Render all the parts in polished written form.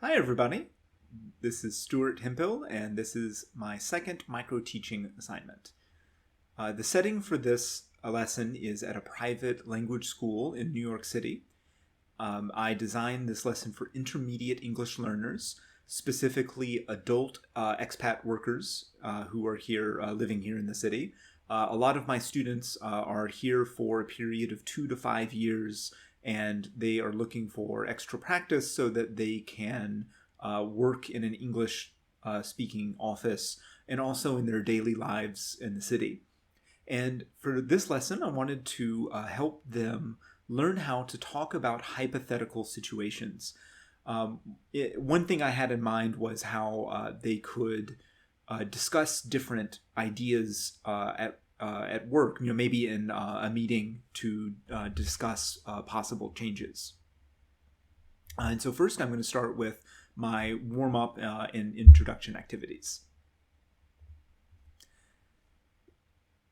Hi, everybody. This is Stuart Hemphill, and this is my second microteaching assignment. The setting for this lesson is at a private language school in New York City. I designed this lesson for intermediate English learners, specifically adult expat workers who are here living here in the city. A lot of my students are here for a period of 2 to 5 years, and they are looking for extra practice so that they can work in an English speaking office and also in their daily lives in the city. And for this lesson, I wanted to help them learn how to talk about hypothetical situations. One thing I had in mind was how they could discuss different ideas at work, maybe in a meeting to discuss possible changes. And so first I'm going to start with my warm-up and introduction activities.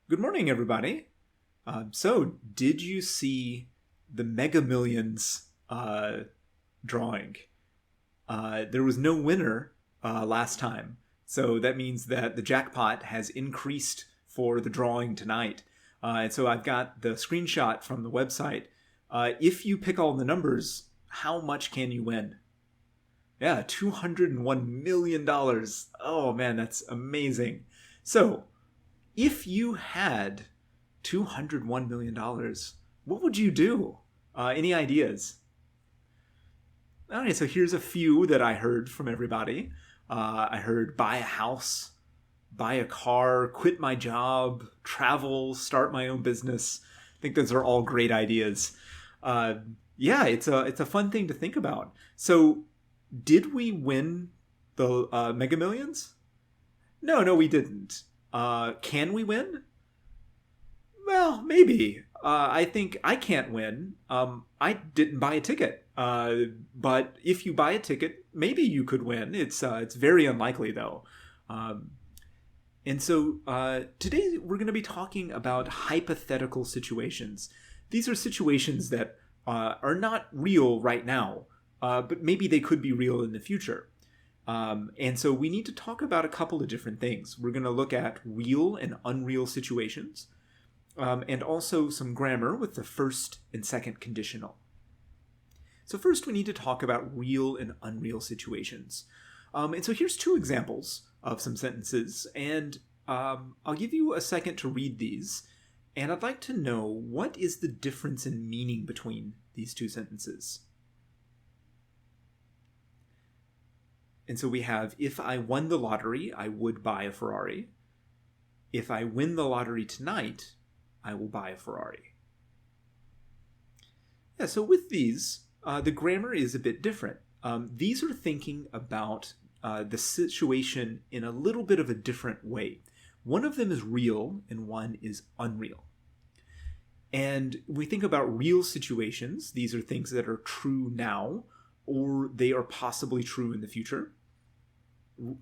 Good morning, everybody. So did you see the Mega Millions drawing? There was no winner last time, so that means that the jackpot has increased for the drawing tonight. And so I've got the screenshot from the website. If you pick all the numbers, how much can you win? Yeah, $201 million. Oh man, that's amazing. So if you had $201 million, what would you do? Any ideas? All right, so here's a few that I heard from everybody. I heard buy a house, buy a car, quit my job, travel, start my own business. I think those are all great ideas. Yeah, it's a fun thing to think about. So, did we win the Mega Millions? No, we didn't. Can we win? Well, maybe. I think I can't win. I didn't buy a ticket. But if you buy a ticket, maybe you could win. It's very unlikely though. And so today we're going to be talking about hypothetical situations. These are situations that are not real right now, but maybe they could be real in the future. And so we need to talk about a couple of different things. We're going to look at real and unreal situations, and also some grammar with the first and second conditional. So first we need to talk about real and unreal situations. And so here's two examples of some sentences, and I'll give you a second to read these, and I'd like to know what is the difference in meaning between these two sentences. And so we have, if I won the lottery, I would buy a Ferrari. If I win the lottery tonight, I will buy a Ferrari. Yeah, so with these, the grammar is a bit different. These are thinking about the situation in a little bit of a different way. One of them is real and one is unreal. And we think about real situations. These are things that are true now, or they are possibly true in the future.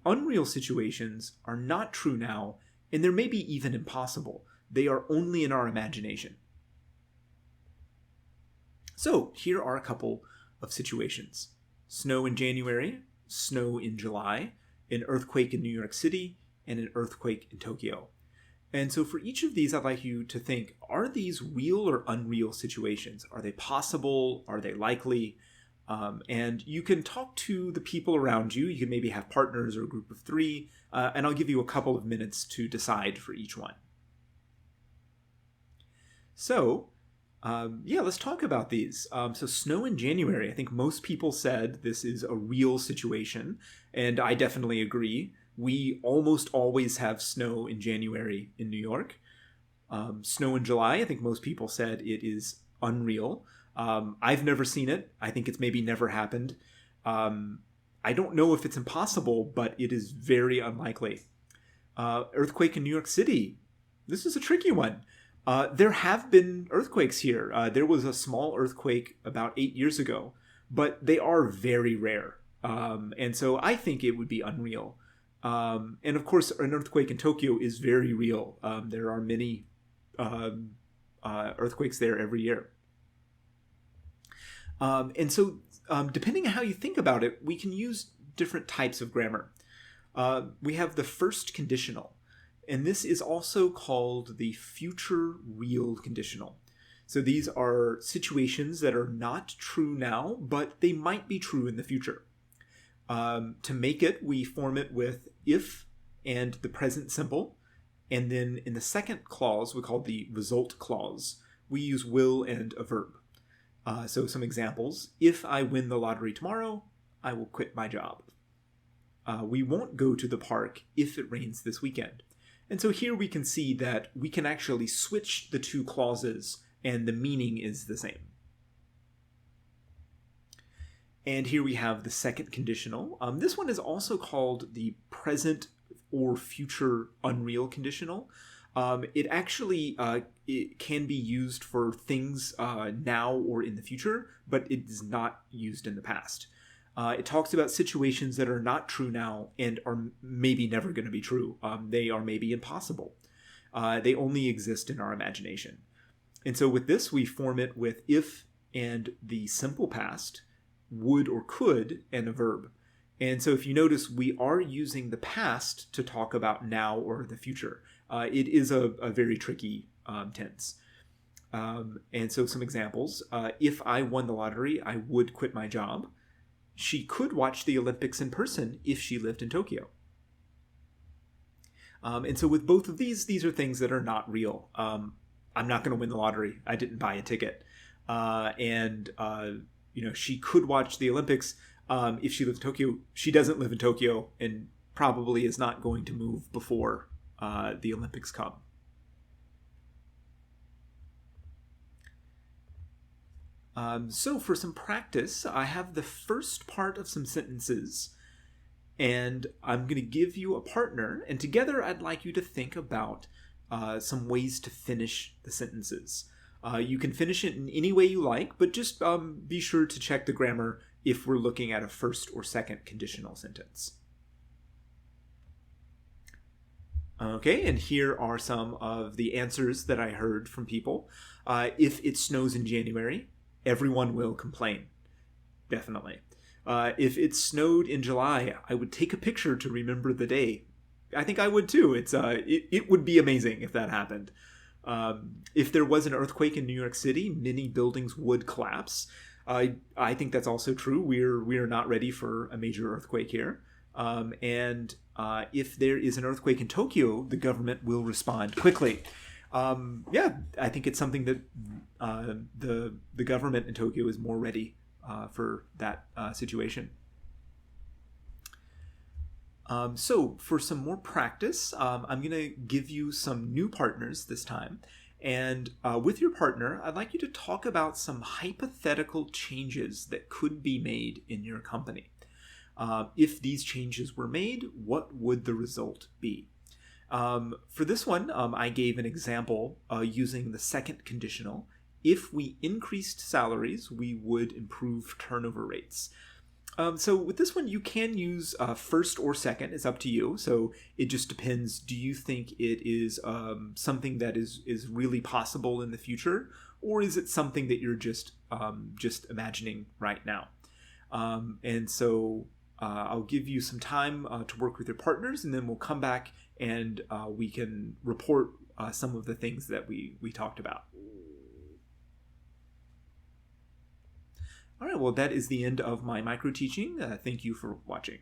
Unreal situations are not true now, and they're maybe even impossible. They are only in our imagination. So here are a couple of situations. Snow in January, snow in July, an earthquake in New York City, and an earthquake in Tokyo. And so for each of these, I'd like you to think, are these real or unreal situations? Are they possible? Are they likely? And you can talk to the people around you. You can maybe have partners or a group of three, and I'll give you a couple of minutes to decide for each one. So, let's talk about these. So snow in January, I think most people said this is a real situation, and I definitely agree. We almost always have snow in January in New York. Snow in July, I think most people said it is unreal. I've never seen it. I think it's maybe never happened. I don't know if it's impossible, but it is very unlikely. Earthquake in New York City. This is a tricky one. There have been earthquakes here. There was a small earthquake about 8 years ago, but they are very rare. And so I think it would be unreal. And of course, an earthquake in Tokyo is very real. There are many earthquakes there every year. And so depending on how you think about it, we can use different types of grammar. We have the first conditional, and this is also called the future real conditional. So these are situations that are not true now, but they might be true in the future. To make it, we form it with if and the present simple. And then in the second clause, we call the result clause, we use will and a verb. So some examples. If I win the lottery tomorrow, I will quit my job. We won't go to the park if it rains this weekend. And so here we can see that we can actually switch the two clauses and the meaning is the same. And here we have the second conditional. This one is also called the present or future unreal conditional. It actually it can be used for things now or in the future, but it is not used in the past. It talks about situations that are not true now and are maybe never going to be true. They are maybe impossible. They only exist in our imagination. And so with this, we form it with if and the simple past, would or could, and a verb. And so if you notice, we are using the past to talk about now or the future. It is a very tricky tense. And so some examples. If I won the lottery, I would quit my job. She could watch the Olympics in person if she lived in Tokyo. And so with both of these are things that are not real. I'm not going to win the lottery. I didn't buy a ticket. She could watch the Olympics if she lives in Tokyo. She doesn't live in Tokyo and probably is not going to move before the Olympics come. So for some practice, I have the first part of some sentences, and I'm going to give you a partner, and together I'd like you to think about some ways to finish the sentences. You can finish it in any way you like, but just be sure to check the grammar if we're looking at a first or second conditional sentence. Okay, and here are some of the answers that I heard from people. If it snows in January, everyone will complain. Definitely. If it snowed in July, I would take a picture to remember the day. I think I would too. It would be amazing if that happened. If there was an earthquake in New York City, many buildings would collapse. I think that's also true. We're not ready for a major earthquake here. And if there is an earthquake in Tokyo, the government will respond quickly. I think it's something that the government in Tokyo is more ready for that situation. So for some more practice, I'm going to give you some new partners this time. And with your partner, I'd like you to talk about some hypothetical changes that could be made in your company. If these changes were made, what would the result be? For this one, I gave an example using the second conditional. If we increased salaries, we would improve turnover rates. So with this one, you can use first or second. It's up to you. So it just depends. Do you think it is something that is really possible in the future, or is it something that you're just imagining right now? And so I'll give you some time to work with your partners, and then we'll come back and we can report some of the things that we talked about. All right, well, that is the end of my micro teaching. Thank you for watching.